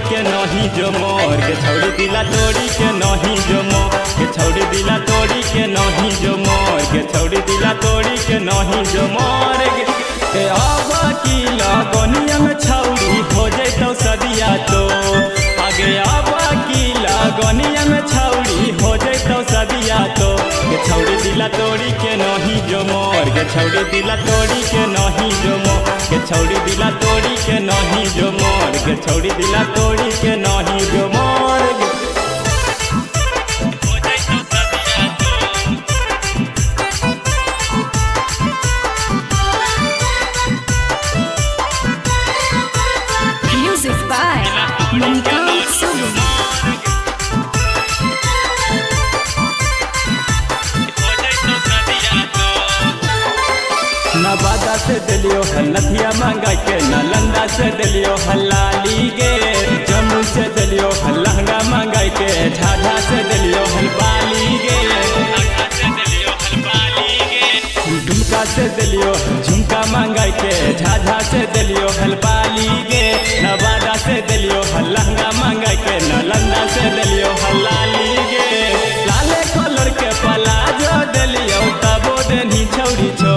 के नहीं जो मोर के छौड़ी दिला तोड़ी के नहीं जो मोर के छौड़ी दिला तोड़ी के नहीं जो मोर के छौड़ी दिला तोड़ी के नहीं जो मोर के अब की लगनिया में छौड़ी हो जैतो सदिया तो आगे अब की लगनिया में छौड़ी हो जैतो सदिया तो के छौड़ी दिला तोड़ी के नहीं जो मोर के छौड़ी दिला तोड़ी के नहीं जो मोर के छौड़ी दिला तोड़ी के नहीं जो मोर के छौड़ी दिला तोड़ी के नहीं जो मोर Music by Manikant Sulu. Nawada से दिलियो हलथिया मांगा के नालंदा से दिलियो हलाली गे जम्मू से दिलियो लहंगा मांगा के झाझा से दिलियो हलबाली गे झुमका से दिलियो झुमका मांगा के झाझा से दिलियो हलबाली गे नवादा से दिलियो लहंगा मांगा के नालंदा से दिलियो हलाली गे लाले कलर के पलाजो दिलियो तबो देनी छौड़ी छो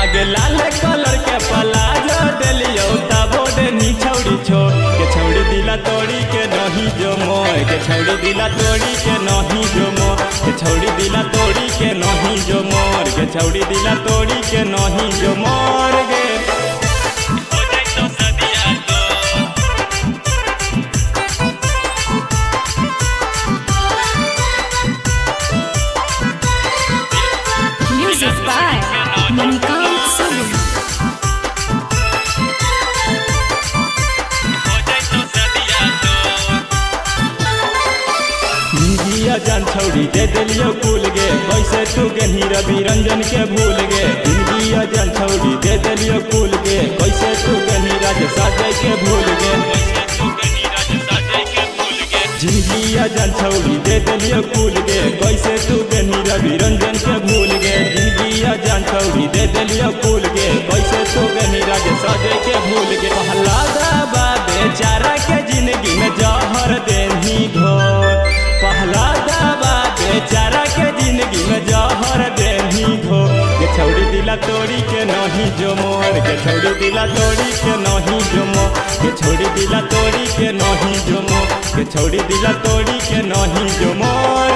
आगे लाल कलर के पलाजो दिलियो तबो देनी छौड़ी छो के छौड़ी दिला तोड़ी के नहीं जो मोर के छौड़ी दिला तोड़ी के नहीं जो मोर के छौड़ी दिला तोड़ी के नहीं जो मोर के छौड़ी दिला तोड़ी के नहीं जो मोर गे Music by Manikant Sulu. जिंदगिया जान छौड़ी दे दिलियो कुल गे कैसे तू गनी रवि रंजन के भूल गे जिंदगिया जान छौड़ी दे दिलियो कुल गे कैसे तू गनी राज साजय के भूल गे जिंदगिया जान छौड़ी दे दिलियो कुल गे कैसे तू गनी रवि रंजन के भूल गे जिंदगिया जान छौड़ी दे दिलियो कुल गे कैसे तू गनी राज साजय के भूल गे पहलादा बा बेचारा के जिंदगी में जहर देनी घोर पहला दावा बेचारा के जिंदगी में जहर देनी घो के छौड़ी दिला तोड़ी के नहीं जो मोर के छौड़ी दिला तोड़ी के नहीं जो मोर के छौड़ी दिला तोड़ी के नहीं जो मोर के छौड़ी दिला तोड़ी के नहीं जो मोर